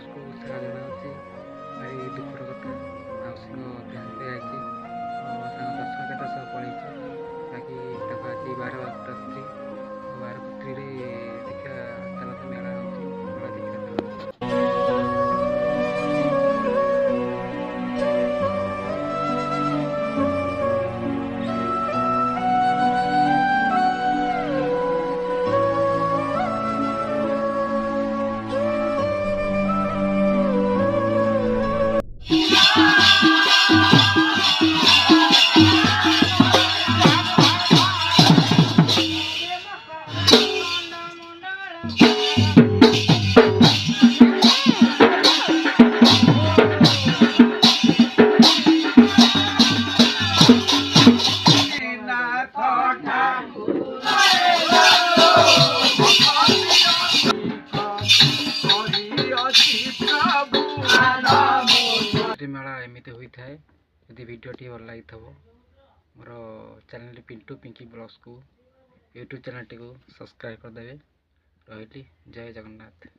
ବ୍ଲଗ୍ସକୁ ସ୍ୱାଗତ ଜଣାଉଛି। ଭାରି ଦୁଃଖର କଥା, ମାଉସୀଙ୍କ ଦେହାନ୍ତ ହେଇଯାଇଛି। ତାଙ୍କ ଦଶମୀଟା ସହ ପଳେଇଛି। ବାକି ତାଙ୍କୁ ଆଜି 12 ରାତ୍ରି 12 ରାତ୍ରିରେ ଦେଖିବା ଚାଲନ୍ତୁ ମେଳା ହେଉଛି, ମେଳା ଦେଖିବା ଚାଲନ୍ତୁ। मेला एमती होता है। यदि भिडटी भल लगी मोर चैनल पिंटू पिंकी ब्लॉग्स को यूट्यूब चैनल टी को सब्सक्राइब करदे। रही जय जगन्नाथ।